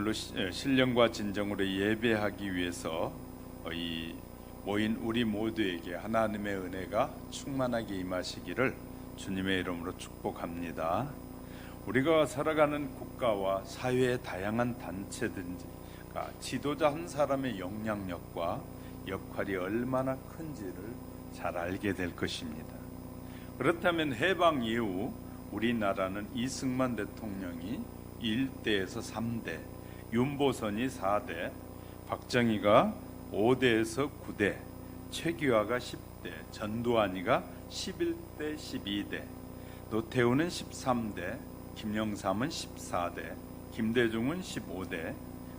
오늘로 신령과 진정으로 예배하기 위해서 이 모인 우리 모두에게 하나님의 은혜가 충만하게 임하시기를 주님의 이름으로 축복합니다. 우리가 살아가는 국가와 사회의 다양한 단체든지가 지도자 한 사람의 영향력과 역할이 얼마나 큰지를 잘 알게 될 것입니다. 그렇다면 해방 이후 우리나라는 이승만 대통령이 1대에서 3대, 윤보선이 4대, 박정희가 5대에서 9대, 최규하가 10대, 전두환이가 11대, 12대, 노태우는 13대, 김영삼은 14대, 김대중은 15대,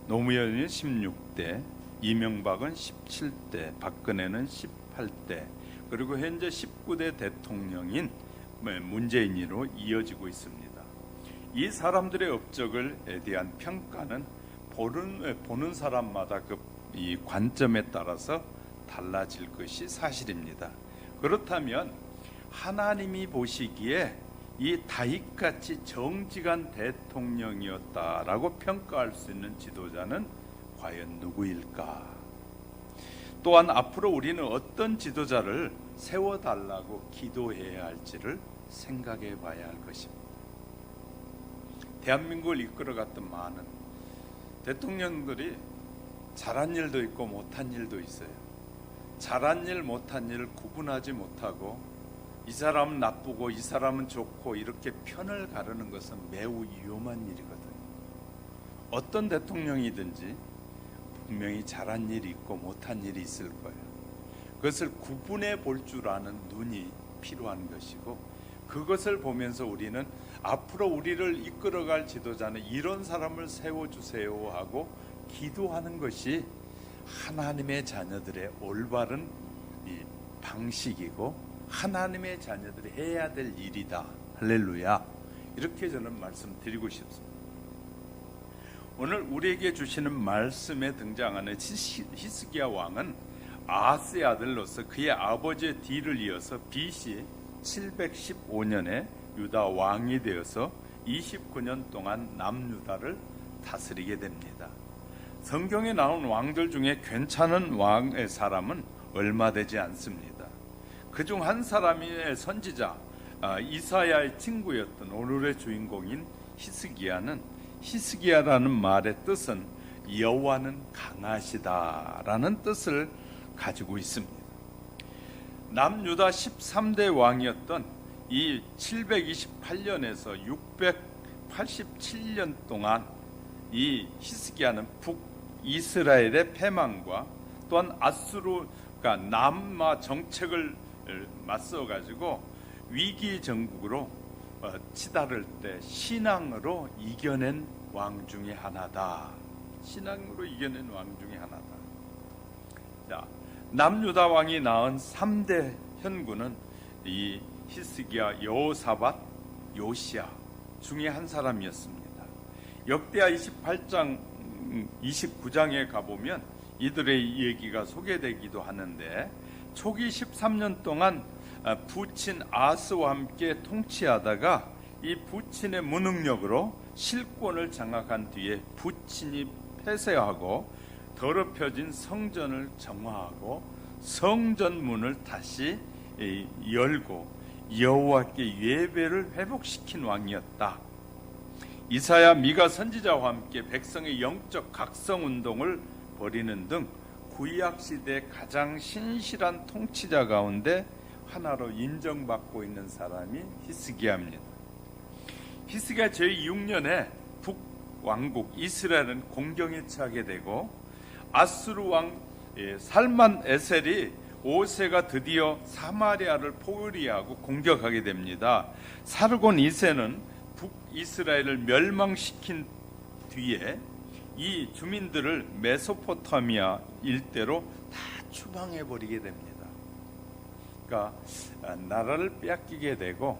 노무현은 16대, 이명박은 17대, 박근혜는 18대, 그리고 현재 19대 대통령인 문재인으로 이어지고 있습니다. 이 사람들의 업적에 대한 평가는 보는 사람마다 이 관점에 따라서 달라질 것이 사실입니다. 그렇다면 하나님이 보시기에 이 다윗같이 정직한 대통령이었다라고 평가할 수 있는 지도자는 과연 누구일까? 또한 앞으로 우리는 어떤 지도자를 세워달라고 기도해야 할지를 생각해 봐야 할 것입니다. 대한민국을 이끌어갔던 많은 대통령들이 잘한 일도 있고 못한 일도 있어요. 잘한 일, 못한 일을 구분하지 못하고 이 사람은 나쁘고 이 사람은 좋고 이렇게 편을 가르는 것은 매우 위험한 일이거든요. 어떤 대통령이든지 분명히 잘한 일이 있고 못한 일이 있을 거예요. 그것을 구분해 볼 줄 아는 눈이 필요한 것이고, 그것을 보면서 우리는 앞으로 우리를 이끌어갈 지도자는 이런 사람을 세워주세요 하고 기도하는 것이 하나님의 자녀들의 올바른 이 방식이고 하나님의 자녀들이 해야 될 일이다. 할렐루야. 이렇게 저는 말씀드리고 싶습니다. 오늘 우리에게 주시는 말씀에 등장하는 히스기야 왕은 아하스의 아들로서 그의 아버지의 뒤를 이어서 BC 715년에 유다 왕이 되어서 29년 동안 남유다를 다스리게 됩니다. 성경에 나온 왕들 중에 괜찮은 왕의 사람은 얼마 되지 않습니다. 그중 한 사람이 선지자 이사야의 친구였던 오늘의 주인공인 히스기야는, 히스기야라는 말의 뜻은 여호와는 강하시다라는 뜻을 가지고 있습니다. 남유다 13대 왕이었던 이 728년에서 687년 동안 이 히스기야는 북이스라엘의 패망과 또한 아수르가 남마 정책을 맞서 가지고 위기 정국으로 치달을 때 신앙으로 이겨낸 왕 중에 하나다. 신앙으로 이겨낸 왕 중에 하나다. 자, 남유다 왕이 낳은 3대 현군은 이 히스기야, 여호사밧, 요시야 중에 한 사람이었습니다. 역대하 28장 29장에 가보면 이들의 얘기가 소개되기도 하는데, 초기 13년 동안 부친 아스와 함께 통치하다가 이 부친의 무능력으로 실권을 장악한 뒤에 부친이 폐쇄하고 더럽혀진 성전을 정화하고 성전문을 다시 열고 여호와께 예배를 회복시킨 왕이었다. 이사야, 미가 선지자와 함께 백성의 영적 각성 운동을 벌이는 등 구약 시대 가장 신실한 통치자 가운데 하나로 인정받고 있는 사람이 히스기야입니다. 히스기야 제6년에 북왕국 이스라엘은 공경에 처하게 되고, 아수르 왕 살만 에셀이 5세가 드디어 사마리아를 포위하고 공격하게 됩니다. 사르곤 2세는 북이스라엘을 멸망시킨 뒤에 이 주민들을 메소포타미아 일대로 다 추방해버리게 됩니다. 그러니까 나라를 빼앗기게 되고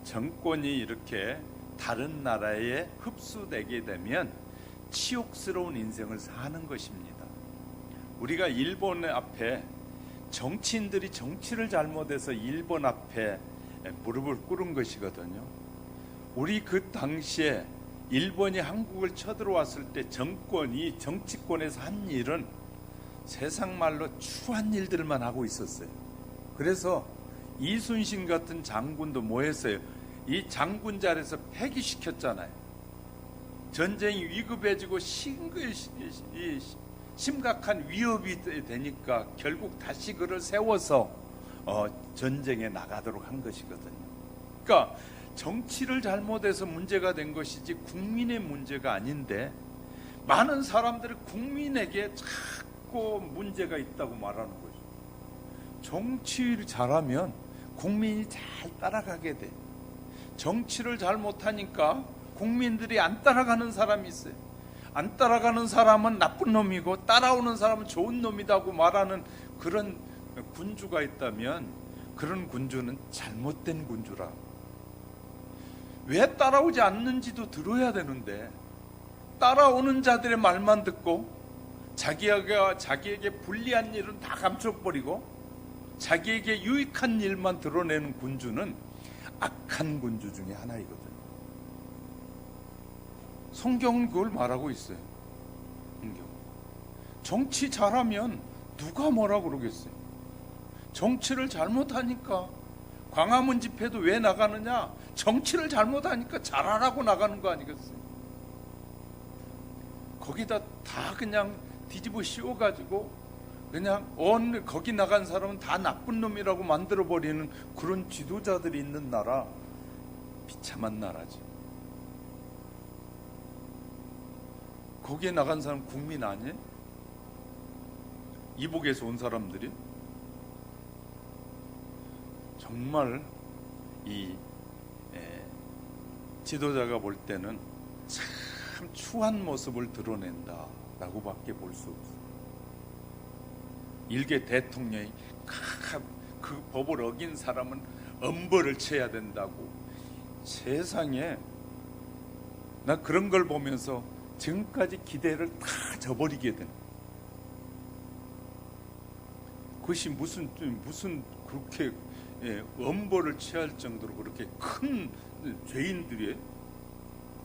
정권이 이렇게 다른 나라에 흡수되게 되면 치욕스러운 인생을 사는 것입니다. 우리가 일본 앞에 정치인들이 정치를 잘못해서 일본 앞에 무릎을 꿇은 것이거든요. 우리 그 당시에 일본이 한국을 쳐들어왔을 때 정치권에서 한 일은 세상 말로 추한 일들만 하고 있었어요. 그래서 이순신 같은 장군도 뭐 했어요? 이 장군 자리에서 폐기시켰잖아요. 전쟁이 위급해지고 심각한 위협이 되니까 결국 다시 그를 세워서 전쟁에 나가도록 한 것이거든요. 그러니까 정치를 잘못해서 문제가 된 것이지 국민의 문제가 아닌데, 많은 사람들이 국민에게 자꾸 문제가 있다고 말하는 거죠. 정치를 잘하면 국민이 잘 따라가게 돼. 정치를 잘못하니까 국민들이 안 따라가는 사람이 있어요. 안 따라가는 사람은 나쁜 놈이고 따라오는 사람은 좋은 놈이라고 말하는 그런 군주가 있다면, 그런 군주는 잘못된 군주라. 왜 따라오지 않는지도 들어야 되는데, 따라오는 자들의 말만 듣고 자기에게 불리한 일은 다 감춰버리고 자기에게 유익한 일만 드러내는 군주는 악한 군주 중에 하나이거든요. 성경은 그걸 말하고 있어요. 정치 잘하면 누가 뭐라 그러겠어요? 정치를 잘못하니까, 광화문 집회도 왜 나가느냐? 정치를 잘못하니까 잘하라고 나가는 거 아니겠어요? 거기다 다 그냥 뒤집어 씌워가지고 그냥 거기 나간 사람은 다 나쁜 놈이라고 만들어버리는 그런 지도자들이 있는 나라, 비참한 나라지. 거기에 나간 사람 국민 아니에요? 이복에서 온 사람들이? 정말 이 지도자가 볼 때는 참 추한 모습을 드러낸다 라고 밖에 볼 수 없어요. 일개 대통령이 그 법을 어긴 사람은 엄벌을 쳐야 된다고. 세상에, 나 그런 걸 보면서 지금까지 기대를 다 저버리게 되는, 그것이 무슨 그렇게 엄벌을 취할 정도로 그렇게 큰 죄인들이에요.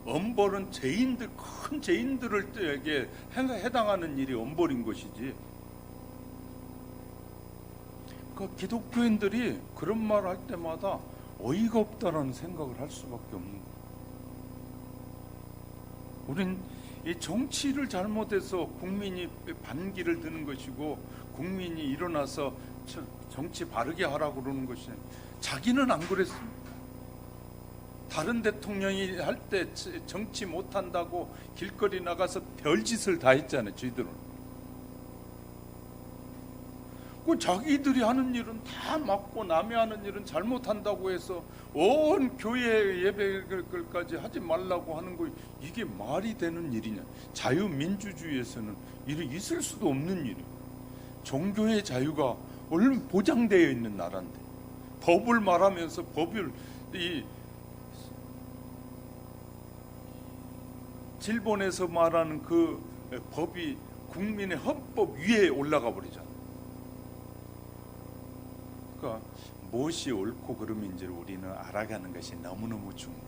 엄벌은 큰 죄인들에게 해당하는 일이 엄벌인 것이지. 그 기독교인들이 그런 말을 할 때마다 어이가 없다라는 생각을 할 수밖에 없는 거예요. 우린 이 정치를 잘못해서 국민이 반기를 드는 것이고, 국민이 일어나서 정치 바르게 하라고 그러는 것이, 자기는 안 그랬습니다. 다른 대통령이 할 때 정치 못한다고 길거리 나가서 별짓을 다 했잖아요. 저희들은 그 자기들이 하는 일은 다 맞고 남이 하는 일은 잘못한다고 해서 온 교회 예배까지 하지 말라고 하는 거, 이게 말이 되는 일이냐? 자유민주주의에서는 일이 있을 수도 없는 일이에요. 종교의 자유가 얼른 보장되어 있는 나라인데, 법을 말하면서 일본에서 말하는 그 법이 국민의 헌법 위에 올라가 버리잖아. 그러니까 무엇이 옳고 그름인지를 우리는 알아가는 것이 너무너무 중요해요.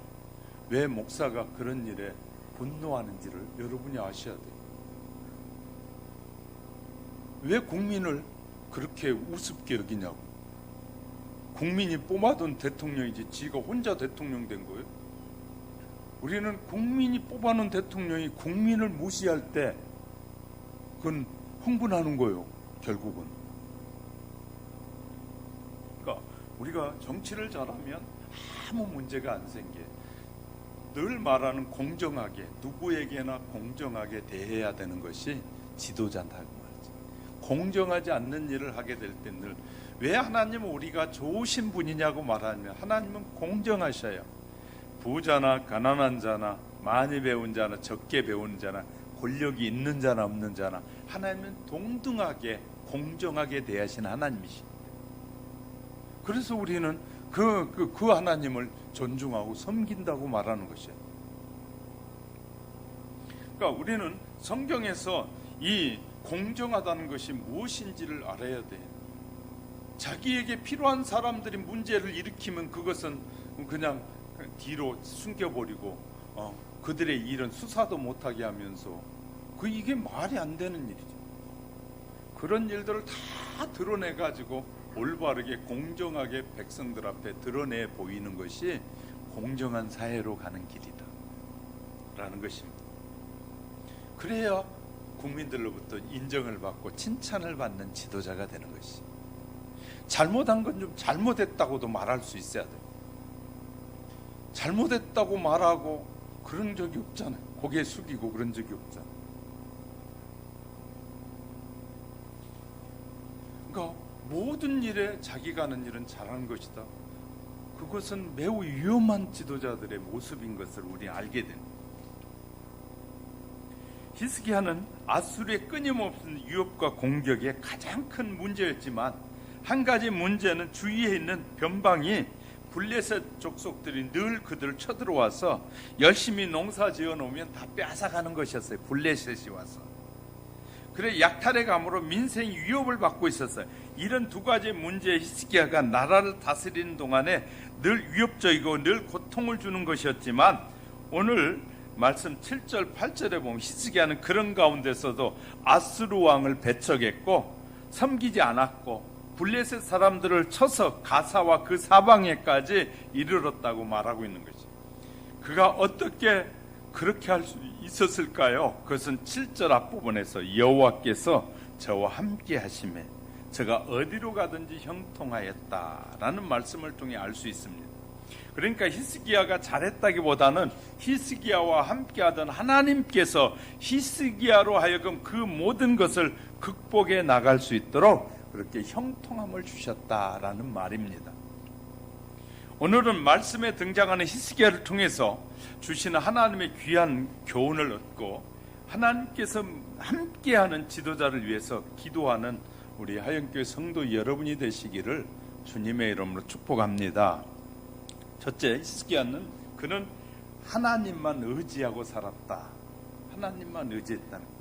왜 목사가 그런 일에 분노하는지를 여러분이 아셔야 돼요. 왜 국민을 그렇게 우습게 여기냐고. 국민이 뽑아둔 대통령이지 지가 혼자 대통령 된 거예요. 우리는 국민이 뽑아놓은 대통령이 국민을 무시할 때 그건 흥분하는 거예요, 결국은. 그러니까 우리가 정치를 잘하면 아무 문제가 안 생겨. 늘 말하는 공정하게, 누구에게나 공정하게 대해야 되는 것이 지도자다 그 말이지. 공정하지 않는 일을 하게 될 때 늘, 왜 하나님은 우리가 좋으신 분이냐고 말하면, 하나님은 공정하셔요. 부자나 가난한 자나 많이 배운 자나 적게 배운 자나 권력이 있는 자나 없는 자나 하나님은 동등하게 공정하게 대하시는 하나님이십니다. 그래서 우리는 그 하나님을 존중하고 섬긴다고 말하는 것이에요. 그러니까 우리는 성경에서 이 공정하다는 것이 무엇인지를 알아야 돼요. 자기에게 필요한 사람들이 문제를 일으키면 그것은 그냥 뒤로 숨겨버리고 그들의 일은 수사도 못하게 하면서 이게 말이 안 되는 일이죠. 그런 일들을 다 드러내가지고 올바르게 공정하게 백성들 앞에 드러내 보이는 것이 공정한 사회로 가는 길이다 라는 것입니다. 그래야 국민들로부터 인정을 받고 칭찬을 받는 지도자가 되는 것이, 잘못한 건 좀 잘못했다고도 말할 수 있어야 돼요. 잘못했다고 말하고 그런 적이 없잖아요. 고개 숙이고 그런 적이 없잖아요. 그러니까 모든 일에 자기가 하는 일은 잘하는 것이다. 그것은 매우 위험한 지도자들의 모습인 것을 우리 알게 됩니다. 히스기야는 아수르의 끊임없는 위협과 공격의 가장 큰 문제였지만, 한 가지 문제는 주위에 있는 변방이 블레셋 족속들이 늘 그들을 쳐들어와서 열심히 농사 지어 놓으면 다 빼앗아가는 것이었어요. 블레셋이 와서. 그래 약탈의 감으로 민생 위협을 받고 있었어요. 이런 두 가지 문제에 히스기야가 나라를 다스리는 동안에 늘 위협적이고 늘 고통을 주는 것이었지만, 오늘 말씀 7절 8절에 보면 히스기야는 그런 가운데서도 아수르 왕을 배척했고 섬기지 않았고 블레셋 사람들을 쳐서 가사와 그 사방에까지 이르렀다고 말하고 있는 거지. 그가 어떻게 그렇게 할 수 있었을까요? 그것은 7절 앞부분에서 여호와께서 저와 함께 하심에 저가 어디로 가든지 형통하였다라는 말씀을 통해 알 수 있습니다. 그러니까 히스기야가 잘했다기보다는 히스기야와 함께하던 하나님께서 히스기야로 하여금 그 모든 것을 극복해 나갈 수 있도록 그렇게 형통함을 주셨다라는 말입니다. 오늘은 말씀에 등장하는 히스기야를 통해서 주시는 하나님의 귀한 교훈을 얻고 하나님께서 함께하는 지도자를 위해서 기도하는 우리 하영교회 성도 여러분이 되시기를 주님의 이름으로 축복합니다. 첫째, 히스기야는 그는 하나님만 의지하고 살았다. 하나님만 의지했다는 것.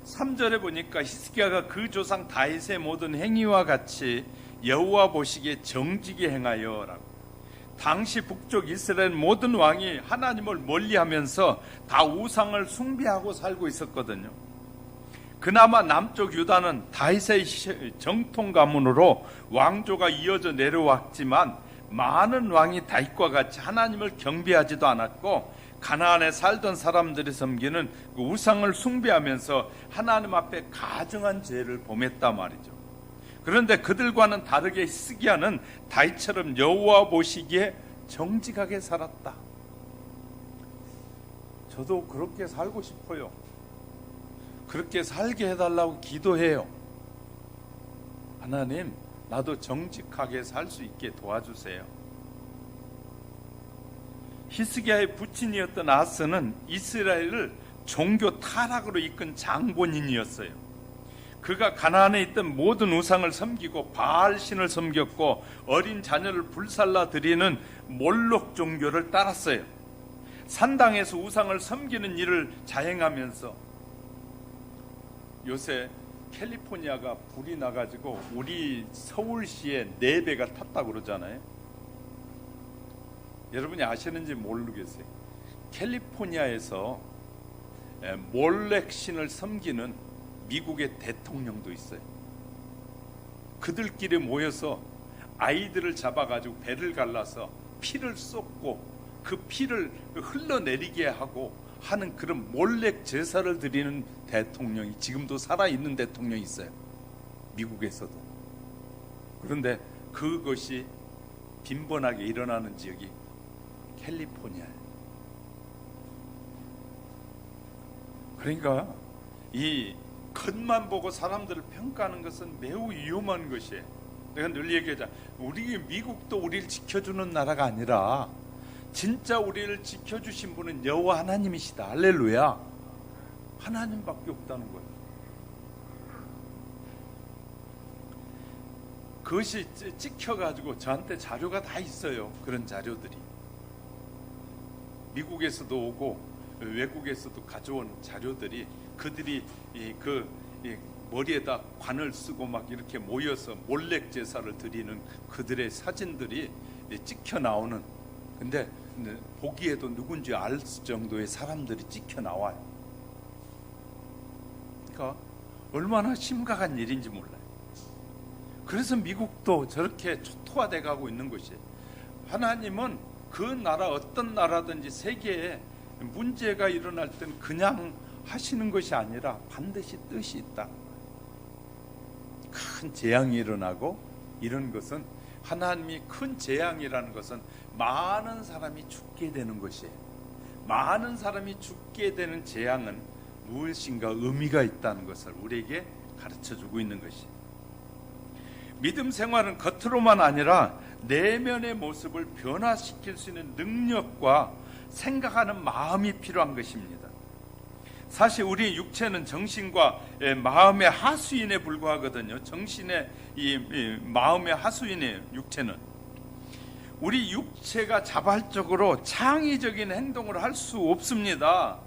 3절에 보니까 히스기야가 그 조상 다윗의 모든 행위와 같이 여호와 보시기에 정직히 행하여 라고. 당시 북쪽 이스라엘 모든 왕이 하나님을 멀리하면서 다 우상을 숭배하고 살고 있었거든요. 그나마 남쪽 유다는 다윗의 정통 가문으로 왕조가 이어져 내려왔지만 많은 왕이 다윗과 같이 하나님을 경배하지도 않았고 가나안에 살던 사람들이 섬기는 그 우상을 숭배하면서 하나님 앞에 가증한 죄를 범했단 말이죠. 그런데 그들과는 다르게 히스기야는 다윗처럼 여호와 보시기에 정직하게 살았다. 저도 그렇게 살고 싶어요. 그렇게 살게 해달라고 기도해요. 하나님, 나도 정직하게 살 수 있게 도와주세요. 히스기야의 부친이었던 아스는 이스라엘을 종교 타락으로 이끈 장본인이었어요. 그가 가나안에 있던 모든 우상을 섬기고 바알 신을 섬겼고 어린 자녀를 불살라 드리는 몰록 종교를 따랐어요. 산당에서 우상을 섬기는 일을 자행하면서 요새 캘리포니아가 불이 나가지고 우리 서울시에 4배가 탔다고 그러잖아요. 여러분이 아시는지 모르겠어요. 캘리포니아에서 몰렉 신을 섬기는 미국의 대통령도 있어요. 그들끼리 모여서 아이들을 잡아가지고 배를 갈라서 피를 쏟고 그 피를 흘러내리게 하고 하는 그런 몰렉 제사를 드리는 대통령이 지금도 살아있는 대통령이 있어요. 미국에서도. 그런데 그것이 빈번하게 일어나는 지역이 캘리포니아예요. 그러니까 이 겉만 보고 사람들을 평가하는 것은 매우 위험한 것이에요. 내가 늘 얘기하자. 우리 미국도 우리를 지켜주는 나라가 아니라 진짜 우리를 지켜주신 분은 여호와 하나님이시다. 할렐루야. 하나님밖에 없다는 거예요. 그것이 찍혀가지고 저한테 자료가 다 있어요. 그런 자료들이 미국에서도 오고 외국에서도 가져온 자료들이 그들이 머리에다 관을 쓰고 막 이렇게 모여서 몰렉 제사를 드리는 그들의 사진들이 찍혀 나오는. 근데 보기에도 누군지 알 정도의 사람들이 찍혀 나와요. 그러니까 얼마나 심각한 일인지 몰라요. 그래서 미국도 저렇게 초토화돼 가고 있는 것이에요. 하나님은 그 나라 어떤 나라든지 세계에 문제가 일어날 땐 그냥 하시는 것이 아니라 반드시 뜻이 있다. 큰 재앙이 일어나고 이런 것은 하나님이 큰 재앙이라는 것은 많은 사람이 죽게 되는 것이에요. 많은 사람이 죽게 되는 재앙은 무엇인가 의미가 있다는 것을 우리에게 가르쳐주고 있는 것이에요. 믿음 생활은 겉으로만 아니라 내면의 모습을 변화시킬 수 있는 능력과 생각하는 마음이 필요한 것입니다. 사실 우리 육체는 정신과 마음의 하수인에 불과하거든요. 정신의 이 마음의 하수인이에요. 육체는. 우리 육체가 자발적으로 창의적인 행동을 할 수 없습니다.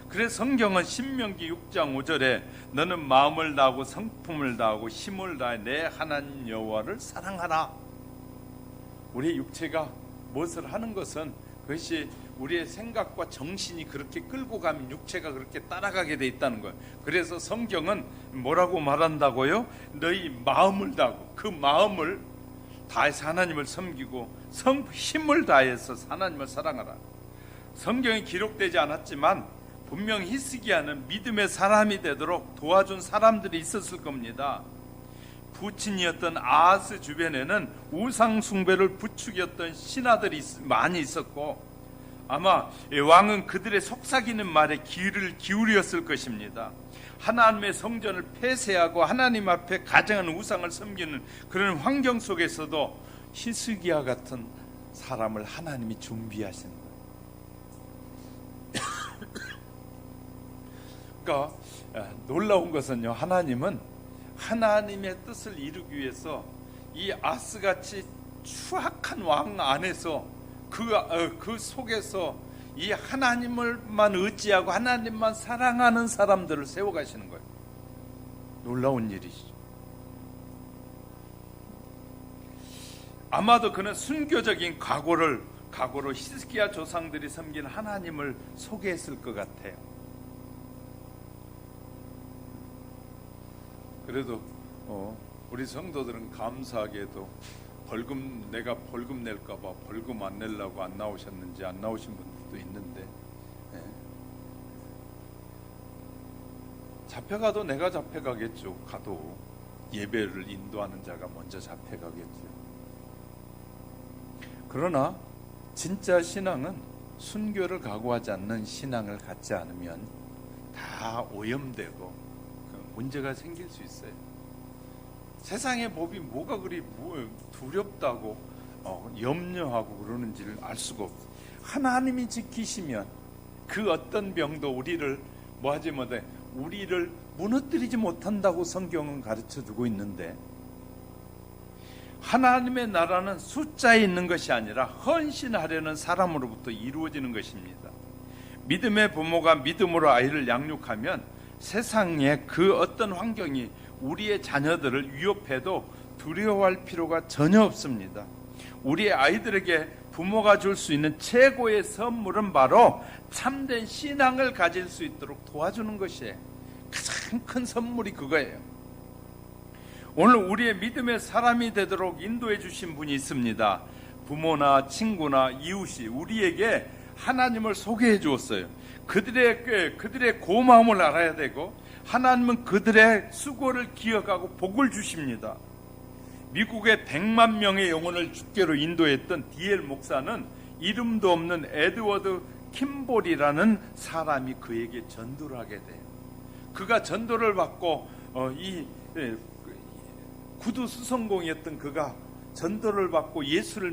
그래서 성경은 신명기 6장 5절에 너는 마음을 다하고 성품을 다하고 힘을 다해 내 하나님 여호와를 사랑하라. 우리 육체가 무엇을 하는 것은 그것이 우리의 생각과 정신이 그렇게 끌고 가면 육체가 그렇게 따라가게 돼 있다는 거예요. 그래서 성경은 뭐라고 말한다고요? 너희 마음을 다하고 그 마음을 다해서 하나님을 섬기고 힘을 다해서 하나님을 사랑하라. 성경에 기록되지 않았지만 분명 히스기야는 믿음의 사람이 되도록 도와준 사람들이 있었을 겁니다. 부친이었던 아하스 주변에는 우상 숭배를 부추겼던 신하들이 많이 있었고 아마 왕은 그들의 속삭이는 말에 귀를 기울였을 것입니다. 하나님의 성전을 폐쇄하고 하나님 앞에 가증한 우상을 섬기는 그런 환경 속에서도 히스기야 같은 사람을 하나님이 준비하신 거예요. 그러니까 놀라운 것은요, 하나님은 하나님의 뜻을 이루기 위해서 이 아스같이 추악한 왕 안에서 그 속에서 이 하나님을만 의지하고 하나님만 사랑하는 사람들을 세워가시는 거예요. 놀라운 일이죠. 아마도 그는 순교적인 각오로 히스기야 조상들이 섬긴 하나님을 소개했을 것 같아요. 그래도 우리 성도들은 감사하게도 내가 벌금 낼까봐 벌금 안 내려고 안 나오셨는지 안 나오신 분들도 있는데, 잡혀가도 내가 잡혀가겠죠. 가도 예배를 인도하는 자가 먼저 잡혀가겠죠. 그러나 진짜 신앙은 순교를 각오하지 않는 신앙을 갖지 않으면 다 오염되고 문제가 생길 수 있어요. 세상의 법이 뭐가 그리 두렵다고 염려하고 그러는지를 알 수가 없어요. 하나님이 지키시면 그 어떤 병도 우리를 뭐하지 못해, 우리를 무너뜨리지 못한다고 성경은 가르쳐주고 있는데, 하나님의 나라는 숫자에 있는 것이 아니라 헌신하려는 사람으로부터 이루어지는 것입니다. 믿음의 부모가 믿음으로 아이를 양육하면 세상의 그 어떤 환경이 우리의 자녀들을 위협해도 두려워할 필요가 전혀 없습니다. 우리의 아이들에게 부모가 줄 수 있는 최고의 선물은 바로 참된 신앙을 가질 수 있도록 도와주는 것이에요. 가장 큰 선물이 그거예요. 오늘 우리의 믿음의 사람이 되도록 인도해 주신 분이 있습니다. 부모나 친구나 이웃이 우리에게 하나님을 소개해 주었어요. 그들의 고마움을 알아야 되고, 하나님은 그들의 수고를 기억하고 복을 주십니다. 미국의 100만 명의 영혼을 주께로 인도했던 D.L. 목사는 이름도 없는 에드워드 킴볼이라는 사람이 그에게 전도를 하게 돼요. 그가 전도를 받고 구두 수성공이었던 그가 전도를 받고 예수를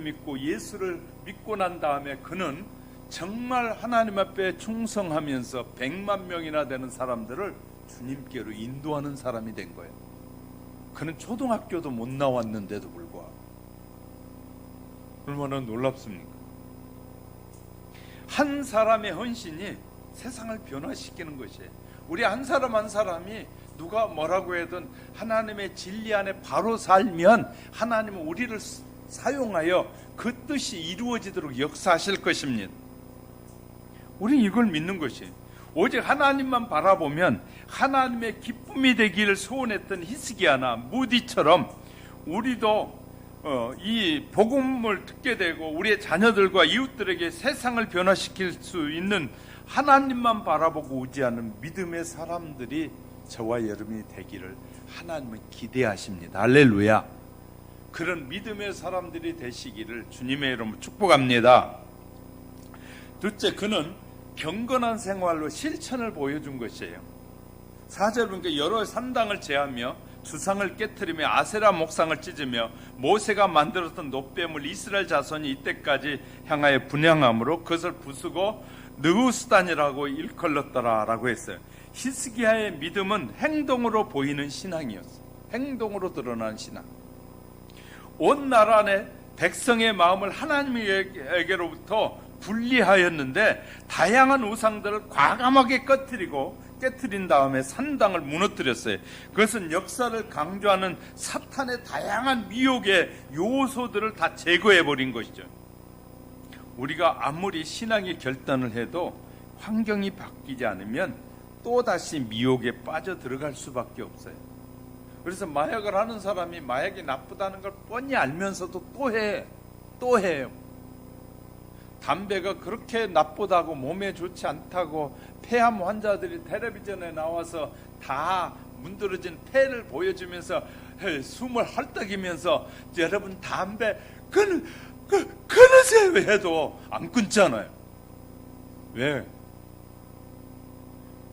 믿고 난 다음에 그는 정말 하나님 앞에 충성하면서 100만 명이나 되는 사람들을 주님께로 인도하는 사람이 된 거예요. 그는 초등학교도 못 나왔는데도 불구하고. 얼마나 놀랍습니까? 한 사람의 헌신이 세상을 변화시키는 것이에요. 우리 한 사람 한 사람이 누가 뭐라고 해든 하나님의 진리 안에 바로 살면 하나님은 우리를 사용하여 그 뜻이 이루어지도록 역사하실 것입니다. 우리는 이걸 믿는 것이, 오직 하나님만 바라보면 하나님의 기쁨이 되기를 소원했던 히스기야나 무디처럼 우리도 이 복음을 듣게 되고 우리의 자녀들과 이웃들에게 세상을 변화시킬 수 있는 하나님만 바라보고 의지하는 믿음의 사람들이 저와 여러분이 되기를 하나님은 기대하십니다. 할렐루야. 그런 믿음의 사람들이 되시기를 주님의 이름으로 축복합니다. 둘째, 그는 경건한 생활로 실천을 보여준 것이에요. 4절 보니까 여러 산당을 제하며 주상을 깨트리며 아세라 목상을 찢으며 모세가 만들었던 놋뱀을 이스라엘 자손이 이때까지 향하여 분향함으로 그것을 부수고 느우스단이라고 일컬었더라 라고 했어요. 히스기야의 믿음은 행동으로 보이는 신앙이었어요. 행동으로 드러난 신앙. 온 나라 내 백성의 마음을 하나님에게로부터 분리하였는데 다양한 우상들을 과감하게 깨트린 다음에 산당을 무너뜨렸어요. 그것은 역사를 강조하는 사탄의 다양한 미혹의 요소들을 다 제거해버린 것이죠. 우리가 아무리 신앙의 결단을 해도 환경이 바뀌지 않으면 또다시 미혹에 빠져 들어갈 수밖에 없어요. 그래서 마약을 하는 사람이 마약이 나쁘다는 걸 뻔히 알면서도 또 해요. 담배가 그렇게 나쁘다고 몸에 좋지 않다고 폐암 환자들이 텔레비전에 나와서 다 문드러진 폐를 보여주면서 숨을 헐떡이면서 여러분 담배 끊으세요 해도 안 끊잖아요. 왜?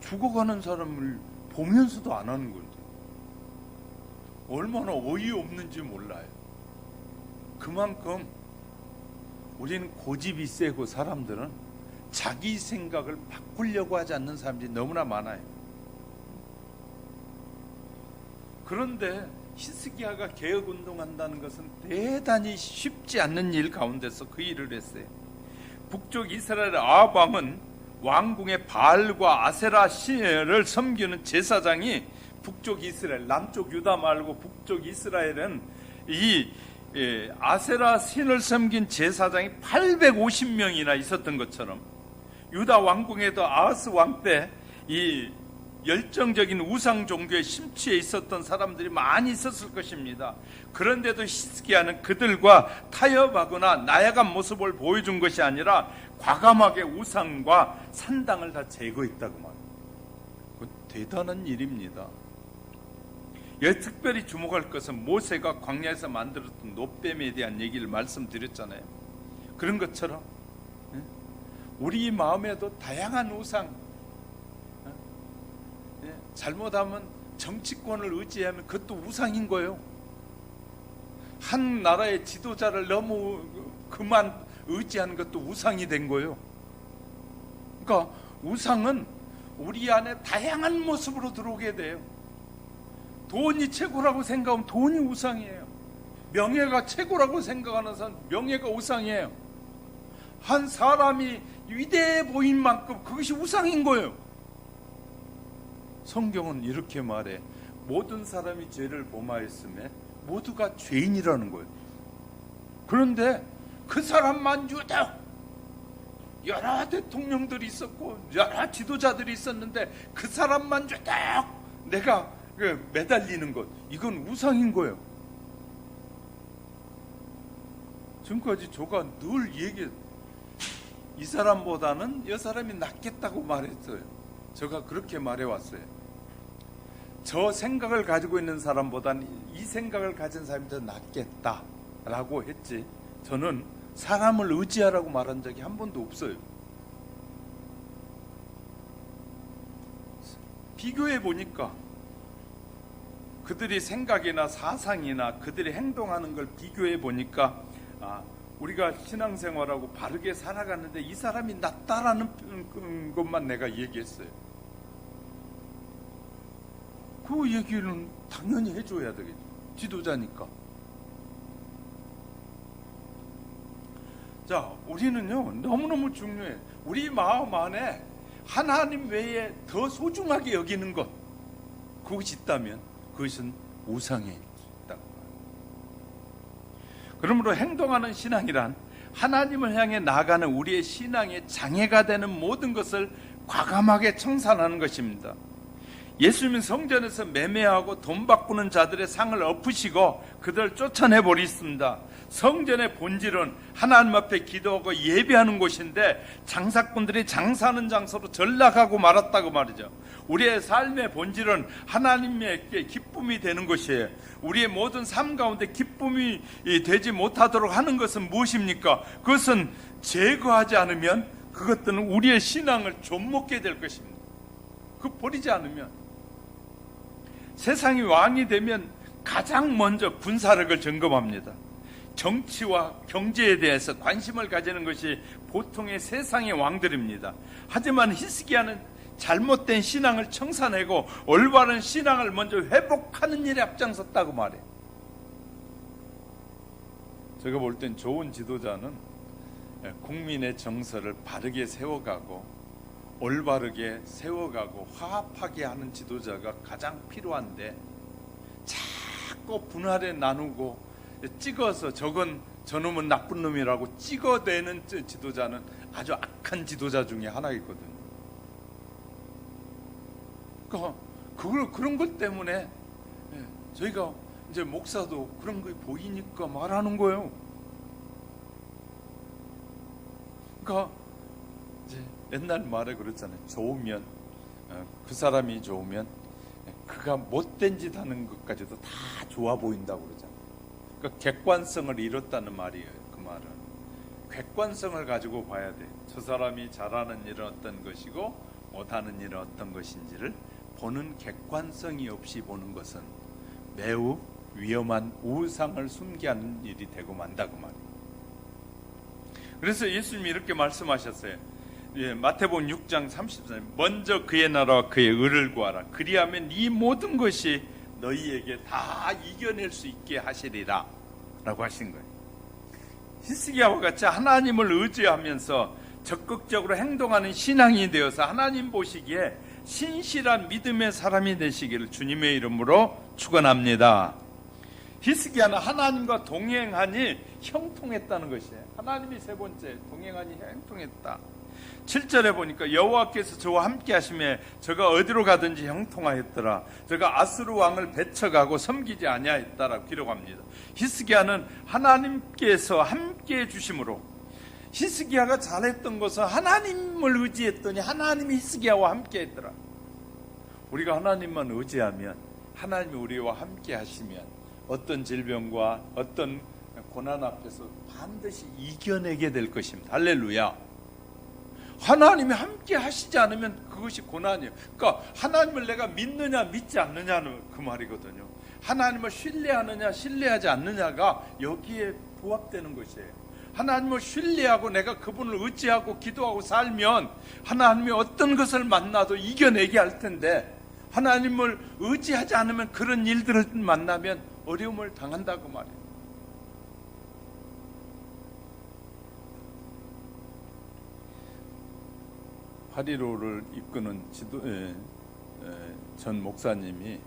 죽어가는 사람을 보면서도 안 하는 건데 얼마나 어이없는지 몰라요. 그만큼 우리는 고집이 세고 사람들은 자기 생각을 바꾸려고 하지 않는 사람들이 너무나 많아요. 그런데 히스기야가 개혁운동한다는 것은 대단히 쉽지 않는 일 가운데서 그 일을 했어요. 북쪽 이스라엘 아합 왕은 왕궁의 바알과 아세라 신을 섬기는 제사장이 북쪽 이스라엘, 남쪽 유다 말고 북쪽 이스라엘은 이 아세라 신을 섬긴 제사장이 850명이나 있었던 것처럼 유다 왕궁에도 아하스 왕 때 이 열정적인 우상 종교에 심취해 있었던 사람들이 많이 있었을 것입니다. 그런데도 히스기야는 그들과 타협하거나 나약한 모습을 보여준 것이 아니라 과감하게 우상과 산당을 다 제거했다고 말해요. 대단한 일입니다. 여기 특별히 주목할 것은 모세가 광야에서 만들었던 놋뱀에 대한 얘기를 말씀드렸잖아요. 그런 것처럼 우리 마음에도 다양한 우상, 잘못하면 정치권을 의지하면 그것도 우상인 거예요. 한 나라의 지도자를 너무 그만 의지하는 것도 우상이 된 거예요. 그러니까 우상은 우리 안에 다양한 모습으로 들어오게 돼요. 돈이 최고라고 생각하면 돈이 우상이에요. 명예가 최고라고 생각하는 사람 명예가 우상이에요. 한 사람이 위대해 보인 만큼 그것이 우상인 거예요. 성경은 이렇게 말해. 모든 사람이 죄를 범하였음에 모두가 죄인이라는 거예요. 그런데 그 사람만 유독 여러 대통령들이 있었고 여러 지도자들이 있었는데 그 사람만 유독 내가 매달리는 것, 이건 우상인 거예요. 지금까지 저가 늘 얘기해, 이 사람보다는 이 사람이 낫겠다고 말했어요. 제가 그렇게 말해왔어요. 저 생각을 가지고 있는 사람보다는 이 생각을 가진 사람이 더 낫겠다라고 했지, 저는 사람을 의지하라고 말한 적이 한 번도 없어요. 비교해 보니까 그들이 생각이나 사상이나 그들이 행동하는 걸 비교해 보니까 우리가 신앙생활하고 바르게 살아가는데 이 사람이 낫다라는 것만 내가 얘기했어요. 그 얘기는 당연히 해줘야 되겠죠. 지도자니까. 자, 우리는요 너무너무 중요해. 우리 마음 안에 하나님 외에 더 소중하게 여기는 것, 그것이 있다면 그것은 우상에 있다고. 그러므로 행동하는 신앙이란 하나님을 향해 나아가는 우리의 신앙의 장애가 되는 모든 것을 과감하게 청산하는 것입니다. 예수님은 성전에서 매매하고 돈 바꾸는 자들의 상을 엎으시고 그들을 쫓아내버리셨습니다. 성전의 본질은 하나님 앞에 기도하고 예배하는 곳인데 장사꾼들이 장사하는 장소로 전락하고 말았다고 말이죠. 우리의 삶의 본질은 하나님에게 기쁨이 되는 것이에요. 우리의 모든 삶 가운데 기쁨이 되지 못하도록 하는 것은 무엇입니까? 그것은 제거하지 않으면 그것들은 우리의 신앙을 좀먹게 될 것입니다. 그 버리지 않으면. 세상이 왕이 되면 가장 먼저 군사력을 점검합니다. 정치와 경제에 대해서 관심을 가지는 것이 보통의 세상의 왕들입니다. 하지만 히스기야는 잘못된 신앙을 청산하고 올바른 신앙을 먼저 회복하는 일에 앞장섰다고 말해요. 제가 볼 땐 좋은 지도자는 국민의 정서를 바르게 세워가고 올바르게 세워가고 화합하게 하는 지도자가 가장 필요한데, 자꾸 분할해 나누고 찍어서 저놈은 나쁜 놈이라고 찍어대는 지도자는 아주 악한 지도자 중에 하나이거든요. 그런 것 때문에 저희가 이제 목사도 그런 거 보이니까 말하는 거예요. 그러니까 이제 옛날 말에 그랬잖아요. 좋으면 그 사람이 좋으면 그가 못된 짓 하는 것까지도 다 좋아 보인다고 그러잖아요. 그러니까 객관성을 잃었다는 말이에요. 그 말은 객관성을 가지고 봐야 돼. 저 사람이 잘하는 일은 어떤 것이고 못하는 일은 어떤 것인지를 보는 객관성이 없이 보는 것은 매우 위험한 우상을 숭배하는 일이 되고 만다고 말이에요. 그래서 예수님이 이렇게 말씀하셨어요. 마태복음 6장 30절, 먼저 그의 나라와 그의 의를 구하라. 그리하면 이 모든 것이 너희에게 다 이겨낼 수 있게 하시리라 라고 하신 거예요. 히스기야와 같이 하나님을 의지하면서 적극적으로 행동하는 신앙이 되어서 하나님 보시기에 신실한 믿음의 사람이 되시기를 주님의 이름으로 축원합니다. 히스기야는 하나님과 동행하니 형통했다는 것이에요. 하나님이 세 번째, 동행하니 형통했다. 7절에 보니까 여호와께서 저와 함께 하시매 저가 어디로 가든지 형통하였더라. 저가 아수르 왕을 배척하고 섬기지 아니하였다라고 기록합니다. 히스기야는 하나님께서 함께 해주심으로, 히스기야가 잘했던 것은 하나님을 의지했더니 하나님이 히스기야와 함께 했더라. 우리가 하나님만 의지하면, 하나님이 우리와 함께 하시면 어떤 질병과 어떤 고난 앞에서 반드시 이겨내게 될 것입니다. 할렐루야. 하나님이 함께 하시지 않으면 그것이 고난이에요. 그러니까 하나님을 내가 믿느냐 믿지 않느냐는 그 말이거든요. 하나님을 신뢰하느냐 신뢰하지 않느냐가 여기에 부합되는 것이에요. 하나님을 신뢰하고 내가 그분을 의지하고 기도하고 살면 하나님이 어떤 것을 만나도 이겨내게 할 텐데, 하나님을 의지하지 않으면 그런 일들을 만나면 어려움을 당한다고 말해요. 파리로를 이끄는 전 목사님이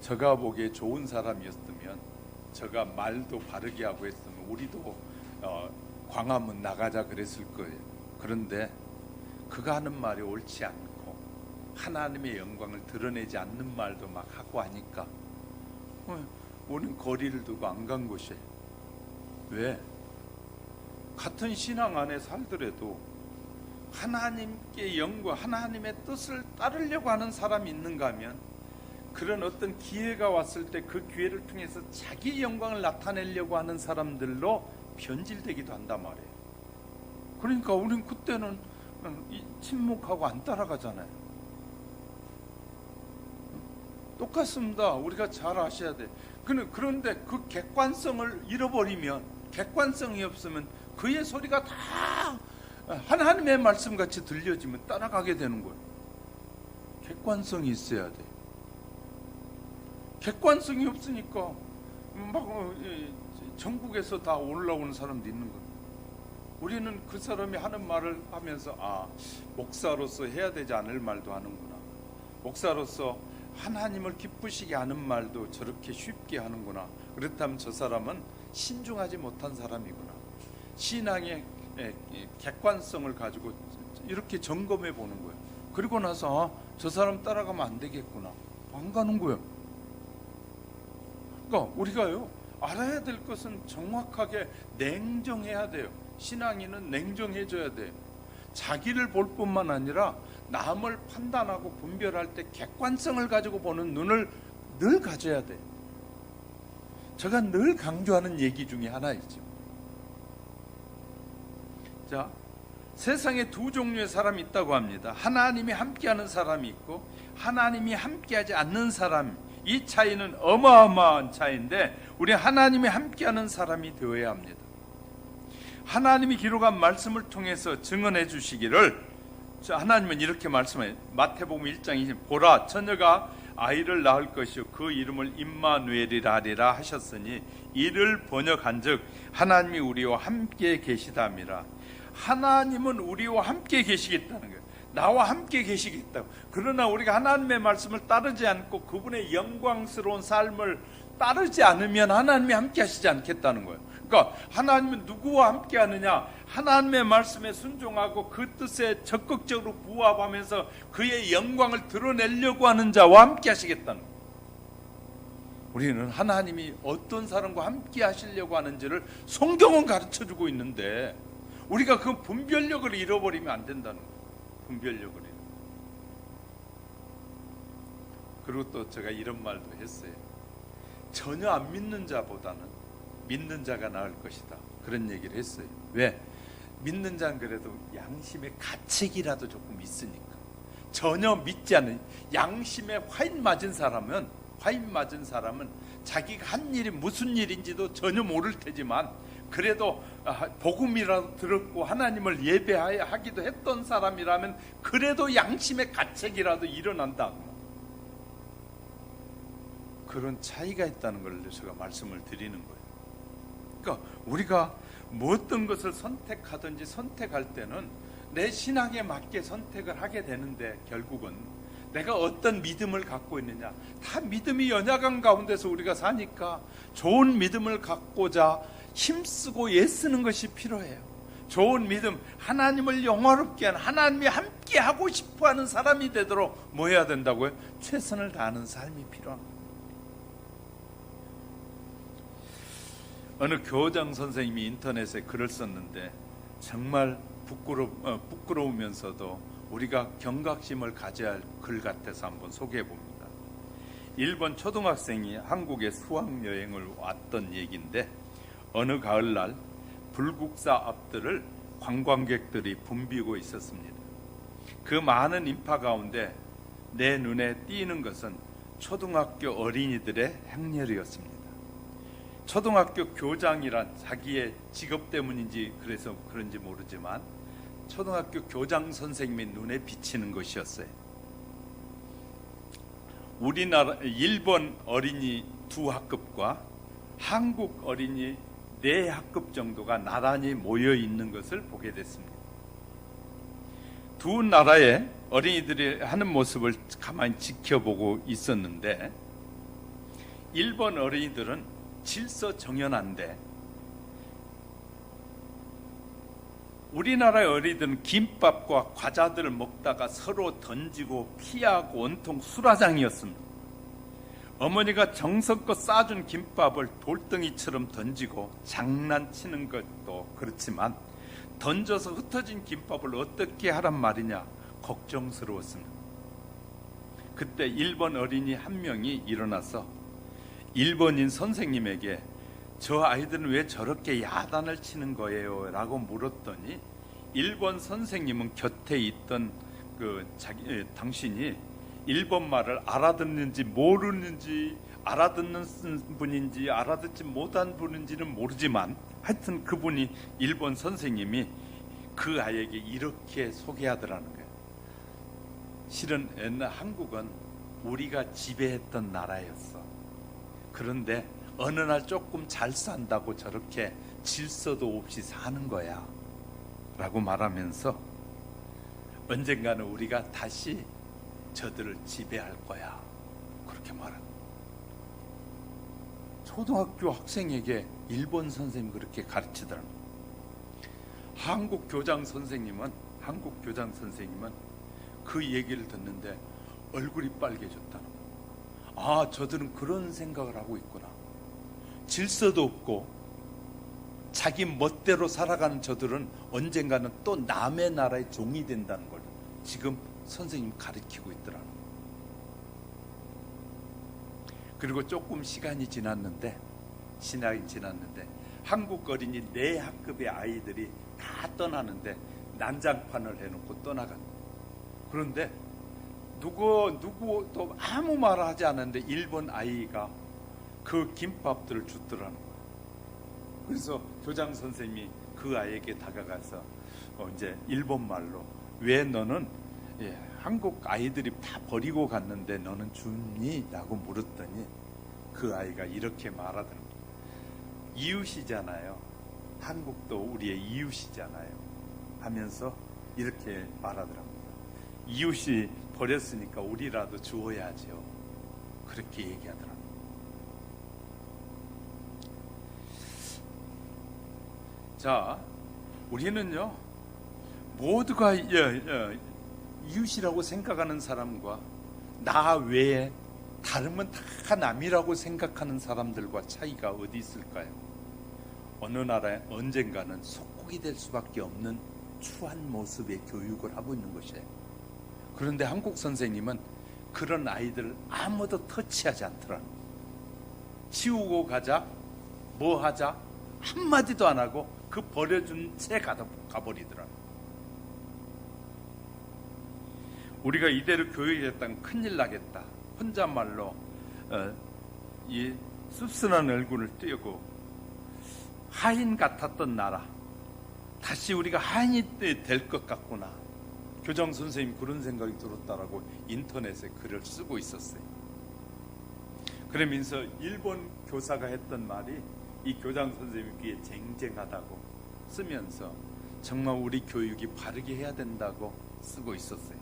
저가 보기에 좋은 사람이었으면, 저가 말도 바르게 하고 했으면 우리도 광화문 나가자 그랬을 거예요. 그런데 그가 하는 말이 옳지 않고 하나님의 영광을 드러내지 않는 말도 막 하고 하니까 우리는 거리를 두고 안 간 것이에요. 왜? 같은 신앙 안에 살더라도 하나님께 영광, 하나님의 뜻을 따르려고 하는 사람이 있는가 하면, 그런 어떤 기회가 왔을 때 그 기회를 통해서 자기 영광을 나타내려고 하는 사람들로 변질되기도 한단 말이에요. 그러니까 우리는 그때는 침묵하고 안 따라가잖아요. 똑같습니다. 우리가 잘 아셔야 돼. 그런데 그 객관성을 잃어버리면, 객관성이 없으면 그의 소리가 다 하나님의 말씀같이 들려지면 따라가게 되는 거예요. 객관성이 있어야 돼. 객관성이 없으니까 막 전국에서 다 올라오는 사람도 있는 거예요. 우리는 그 사람이 하는 말을 하면서 목사로서 해야 되지 않을 말도 하는구나. 목사로서 하나님을 기쁘시게 하는 말도 저렇게 쉽게 하는구나. 그렇다면 저 사람은 신중하지 못한 사람이구나. 신앙의 객관성을 가지고 이렇게 점검해 보는 거예요. 그리고 나서 저 사람 따라가면 안 되겠구나. 안 가는 거예요. 그러니까 우리가요, 알아야 될 것은 정확하게 냉정해야 돼요. 신앙인은 냉정해져야 돼요. 자기를 볼 뿐만 아니라 남을 판단하고 분별할 때 객관성을 가지고 보는 눈을 늘 가져야 돼요. 제가 늘 강조하는 얘기 중에 하나이죠. 자, 세상에 두 종류의 사람이 있다고 합니다. 하나님이 함께하는 사람이 있고 하나님이 함께하지 않는 사람. 이 차이는 어마어마한 차이인데 우리 하나님이 함께하는 사람이 되어야 합니다. 하나님이 기록한 말씀을 통해서 증언해 주시기를, 하나님은 이렇게 말씀해요. 마태복음 1장 20, 보라 처녀가 아이를 낳을 것이요 그 이름을 임마누엘이라 하리라 하셨으니 이를 번역한즉 하나님이 우리와 함께 계시다미라. 하나님은 우리와 함께 계시겠다는 거예요. 나와 함께 계시겠다고. 그러나 우리가 하나님의 말씀을 따르지 않고 그분의 영광스러운 삶을 따르지 않으면 하나님이 함께 하시지 않겠다는 거예요. 그러니까 하나님은 누구와 함께 하느냐? 하나님의 말씀에 순종하고 그 뜻에 적극적으로 부합하면서 그의 영광을 드러내려고 하는 자와 함께 하시겠다는 거예요. 우리는 하나님이 어떤 사람과 함께 하시려고 하는지를 성경은 가르쳐주고 있는데 우리가 그 분별력을 잃어버리면 안 된다는 거예요. 분별력을 잃어. 그리고 또 제가 이런 말도 했어요. 전혀 안 믿는 자보다는 믿는 자가 나을 것이다. 그런 얘기를 했어요. 왜? 믿는 자는 그래도 양심의 가책이라도 조금 있으니까. 전혀 믿지 않는 양심에 화인 맞은 사람은 자기가 한 일이 무슨 일인지도 전혀 모를 테지만 그래도 복음이라도 들었고 하나님을 예배하기도 했던 사람이라면 그래도 양심의 가책이라도 일어난다. 그런 차이가 있다는 걸 제가 말씀을 드리는 거예요. 그러니까 우리가 어떤 것을 선택하든지 선택할 때는 내 신앙에 맞게 선택을 하게 되는데 결국은 내가 어떤 믿음을 갖고 있느냐, 다 믿음이 연약한 가운데서 우리가 사니까 좋은 믿음을 갖고자 힘쓰고 애쓰는 것이 필요해요. 좋은 믿음, 하나님을 영화롭게 하는, 하나님이 함께 하고 싶어하는 사람이 되도록 뭐 해야 된다고요? 최선을 다하는 삶이 필요합니다. 어느 교장 선생님이 인터넷에 글을 썼는데 정말 부끄러우면서도 우리가 경각심을 가져야 할 글 같아서 한번 소개해 봅니다. 일본 초등학생이 한국에 수학여행을 왔던 얘기인데 어느 가을날 불국사 앞들을 관광객들이 붐비고 있었습니다. 그 많은 인파 가운데 내 눈에 띄는 것은 초등학교 어린이들의 행렬이었습니다. 초등학교 교장이란 자기의 직업 때문인지 그래서 그런지 모르지만 초등학교 교장 선생님의 눈에 비치는 것이었어요. 일본 어린이 2학급과 한국 어린이 4학급 정도가 나란히 모여 있는 것을 보게 됐습니다. 두 나라의 어린이들이 하는 모습을 가만히 지켜보고 있었는데 일본 어린이들은 질서정연한데 우리나라의 어린이들은 김밥과 과자들을 먹다가 서로 던지고 피하고 온통 수라장이었습니다. 어머니가 정성껏 싸준 김밥을 돌덩이처럼 던지고 장난치는 것도 그렇지만 던져서 흩어진 김밥을 어떻게 하란 말이냐 걱정스러웠습니다. 그때 일본 어린이 한 명이 일어나서 일본인 선생님에게 저 아이들은 왜 저렇게 야단을 치는 거예요? 라고 물었더니 일본 선생님은 곁에 있던 당신이 일본 말을 알아듣는지 모르는지 알아듣는 분인지 알아듣지 못한 분인지는 모르지만 하여튼 그분이 일본 선생님이 그 아이에게 이렇게 소개하더라는 거예요. 실은 옛날 한국은 우리가 지배했던 나라였어. 그런데 어느 날 조금 잘 산다고 저렇게 질서도 없이 사는 거야 라고 말하면서 언젠가는 우리가 다시 저들을 지배할 거야 그렇게 말한. 초등학교 학생에게 일본 선생님이 그렇게 가르치더라고. 한국 교장 선생님은 그 얘기를 듣는데 얼굴이 빨개졌다는 거예요. 아, 저들은 그런 생각을 하고 있구나. 질서도 없고 자기 멋대로 살아가는 저들은 언젠가는 또 남의 나라의 종이 된다는 걸 지금 선생님 가르치고 있더라고요. 그리고 조금 시간이 지났는데 한국 어린이 내 학급의 아이들이 다 떠나는데 난장판을 해놓고 떠나간. 그런데 누구도 아무 말 하지 않았는데 일본 아이가 그 김밥들을 주더라는 거예요. 그래서 교장 선생님이 그 아이에게 다가가서 이제 일본 말로 왜 너는 한국 아이들이 다 버리고 갔는데 너는 줍니? 라고 물었더니 그 아이가 이렇게 말하더라고요. 이웃이잖아요. 한국도 우리의 이웃이잖아요. 하면서 이렇게 말하더라고요. 이웃이 버렸으니까 우리라도 주어야죠. 그렇게 얘기하더라고요. 자, 우리는요, 모두가 이웃이라고 생각하는 사람과 나 외에 다름은 다 남이라고 생각하는 사람들과 차이가 어디 있을까요? 어느 나라에 언젠가는 속국이 될 수밖에 없는 추한 모습의 교육을 하고 있는 것이에요. 그런데 한국 선생님은 그런 아이들을 아무도 터치하지 않더라. 치우고 가자, 뭐 하자 한마디도 안 하고 그 버려준 채 가버리더라. 우리가 이대로 교육했다면 큰일 나겠다. 혼잣말로 이 씁쓸한 얼굴을 띄우고 하인 같았던 나라, 다시 우리가 하인이 될 것 같구나. 교장 선생님 그런 생각이 들었다라고 인터넷에 글을 쓰고 있었어요. 그러면서 일본 교사가 했던 말이 이 교장 선생님 귀에 쟁쟁하다고 쓰면서 정말 우리 교육이 바르게 해야 된다고 쓰고 있었어요.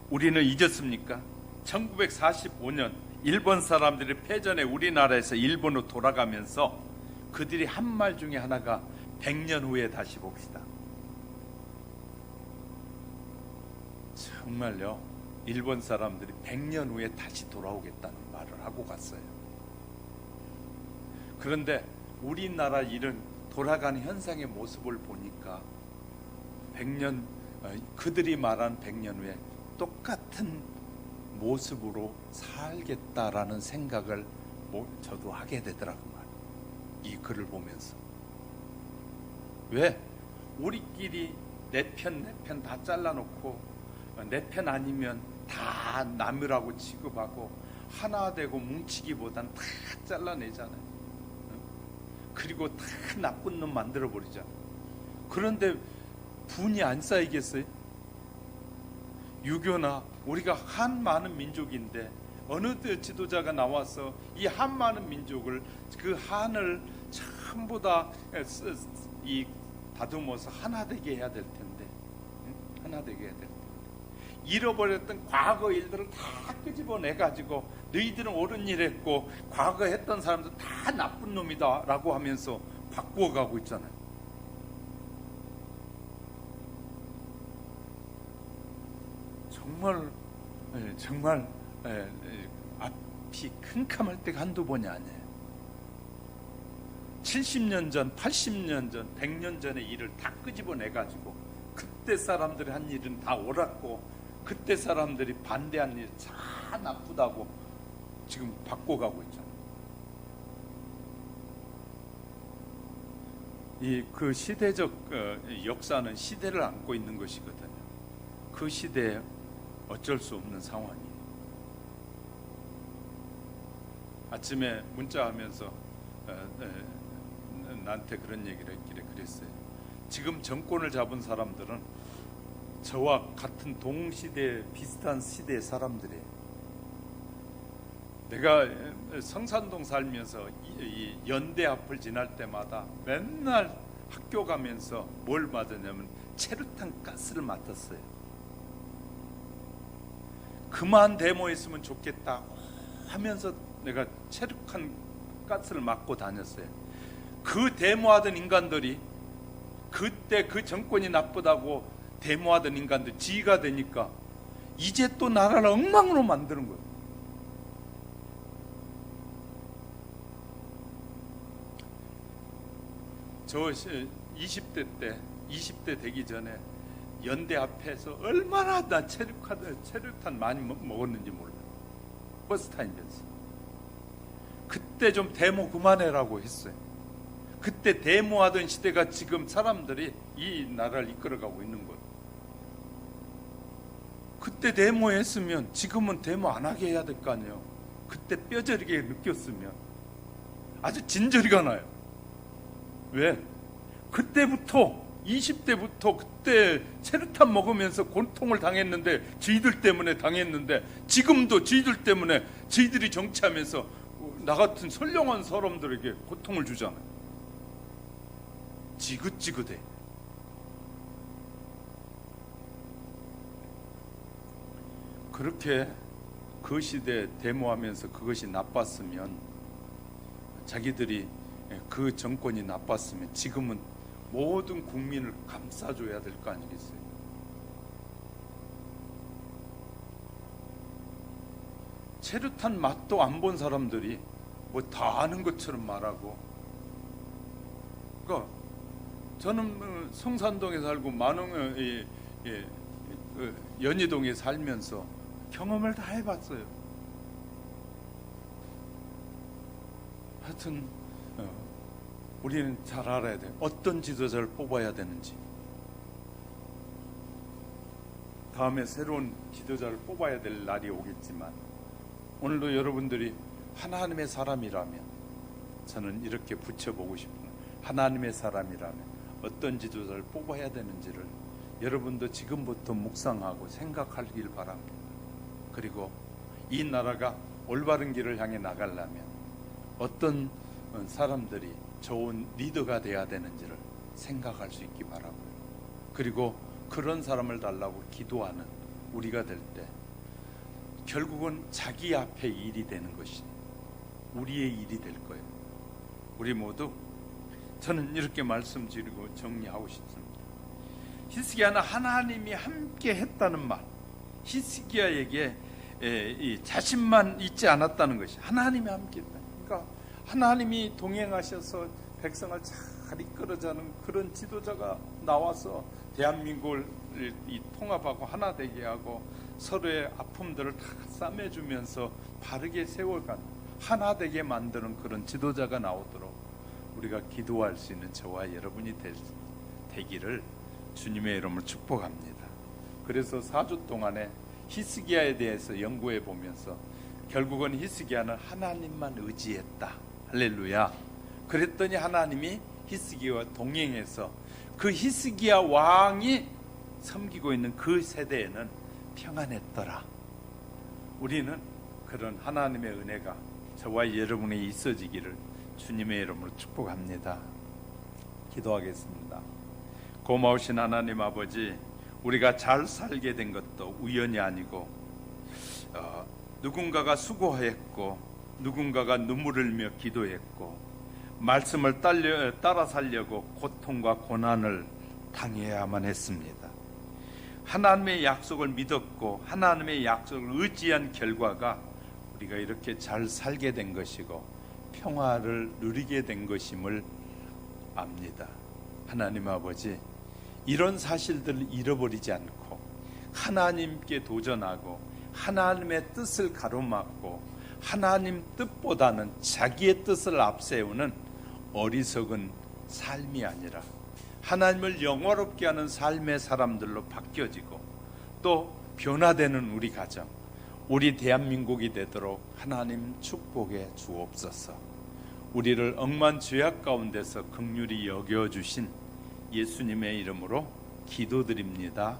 우리는 잊었습니까? 1945년 일본 사람들이 패전에 우리나라에서 일본으로 돌아가면서 그들이 한 말 중에 하나가 100년 후에 다시 봅시다. 정말요, 일본 사람들이 100년 후에 다시 돌아오겠다는 말을 하고 갔어요. 그런데 우리나라 일은 돌아가는 현상의 모습을 보니까 100년, 그들이 말한 100년 후에 똑같은 모습으로 살겠다라는 생각을 저도 하게 되더라고요. 이 글을 보면서. 왜? 우리끼리 내 편 다 잘라놓고 내 편 아니면 다 남이라고 취급하고 하나 되고 뭉치기보단 다 잘라내잖아요. 그리고 다 나쁜 놈 만들어버리잖아요. 그런데 분이 안 쌓이겠어요? 유교나 우리가 한 많은 민족인데 어느 지도자가 나와서 이 한 많은 민족을, 그 한을 전부 다 다듬어서 하나 되게 해야 될 텐데, 하나 되게 해야 될 텐데, 잃어버렸던 과거 일들을 다 끄집어내가지고 너희들은 옳은 일 했고 과거 했던 사람들 다 나쁜 놈이다 라고 하면서 바꾸어가고 있잖아요. 정말 앞이 캄캄할 때가 한두 번이 아니에요. 70년 전, 80년 전, 100년 전의 일을 다 끄집어내가지고 그때 사람들이 한 일은 다 옳았고 그때 사람들이 반대한 일 다 나쁘다고 지금 바꿔가고 있잖아요. 그 시대적 역사는 시대를 안고 있는 것이거든요. 그 시대에 어쩔 수 없는 상황이에요. 아침에 문자하면서 나한테 그런 얘기를 했길래 그랬어요. 지금 정권을 잡은 사람들은 저와 같은 동시대 비슷한 시대의 사람들이에요. 내가 성산동 살면서 이 연대 앞을 지날 때마다 맨날 학교 가면서 뭘 맞았냐면 체류탄 가스를 맡았어요. 그만 데모했으면 좋겠다 하면서 내가 체력한 가스를 맞고 다녔어요. 그 데모하던 인간들이 그때 그 정권이 나쁘다고 데모하던 인간들 지가 되니까 이제 또 나라를 엉망으로 만드는 거예요. 저 20대 되기 전에 연대 앞에서 얼마나 나 체류탄 많이 먹었는지 몰라. 버스 타면서. 그때 좀 데모 그만해라고 했어요. 그때 데모하던 시대가 지금 사람들이 이 나라를 이끌어가고 있는 거예요. 그때 데모했으면 지금은 데모 안 하게 해야 될 거 아니에요. 그때 뼈저리게 느꼈으면 아주 진저리가 나요. 왜? 그때부터 20대부터 그때 체류탄 먹으면서 고통을 당했는데 저희들 때문에 당했는데 지금도 저희들 때문에 저희들이 정치하면서 나 같은 선량한 사람들에게 고통을 주잖아요. 지긋지긋해. 그렇게 그 시대에 데모하면서 그것이 나빴으면 자기들이 그 정권이 나빴으면 지금은 모든 국민을 감싸줘야 될 거 아니겠어요? 체류탄 맛도 안 본 사람들이 뭐 다 아는 것처럼 말하고. 그러니까 저는 성산동에 살고 연희동에 살면서 경험을 다 해봤어요. 하여튼 우리는 잘 알아야 돼요. 어떤 지도자를 뽑아야 되는지. 다음에 새로운 지도자를 뽑아야 될 날이 오겠지만 오늘도 여러분들이 하나님의 사람이라면, 저는 이렇게 붙여보고 싶은, 하나님의 사람이라면 어떤 지도자를 뽑아야 되는지를 여러분도 지금부터 묵상하고 생각하길 바랍니다. 그리고 이 나라가 올바른 길을 향해 나가려면 어떤 사람들이 좋은 리더가 돼야 되는지를 생각할 수 있기 바라고요. 그리고 그런 사람을 달라고 기도하는 우리가 될 때 결국은 자기 앞에 일이 되는 것이 우리의 일이 될 거예요. 우리 모두, 저는 이렇게 말씀드리고 정리하고 싶습니다. 히스기야는 하나님이 함께 했다는 말, 히스기야에게 자신만 있지 않았다는 것이 하나님이 함께 했다. 그러니까 하나님이 동행하셔서 백성을 잘 이끌어가는 그런 지도자가 나와서 대한민국을 통합하고 하나 되게 하고 서로의 아픔들을 다 싸매주면서 바르게 세워가는, 하나 되게 만드는 그런 지도자가 나오도록 우리가 기도할 수 있는 저와 여러분이 되기를 주님의 이름으로 축복합니다. 그래서 4주 동안에 히스기야에 대해서 연구해 보면서 결국은 히스기야는 하나님만 의지했다. 할렐루야. 그랬더니 하나님이 히스기야와 동행해서 그 히스기야 왕이 섬기고 있는 그 세대에는 평안했더라. 우리는 그런 하나님의 은혜가 저와 여러분에 있어지기를 주님의 이름으로 축복합니다. 기도하겠습니다. 고마우신 하나님 아버지, 우리가 잘 살게 된 것도 우연이 아니고 누군가가 수고했고 누군가가 눈물을 흘며 기도했고 말씀을 따라 살려고 고통과 고난을 당해야만 했습니다. 하나님의 약속을 믿었고 하나님의 약속을 의지한 결과가 우리가 이렇게 잘 살게 된 것이고 평화를 누리게 된 것임을 압니다. 하나님 아버지, 이런 사실들을 잃어버리지 않고 하나님께 도전하고 하나님의 뜻을 가로막고 하나님 뜻보다는 자기의 뜻을 앞세우는 어리석은 삶이 아니라 하나님을 영화롭게 하는 삶의 사람들로 바뀌어지고 또 변화되는 우리 가정, 우리 대한민국이 되도록 하나님 축복해 주옵소서. 우리를 억만 죄악 가운데서 긍휼히 여겨주신 예수님의 이름으로 기도드립니다.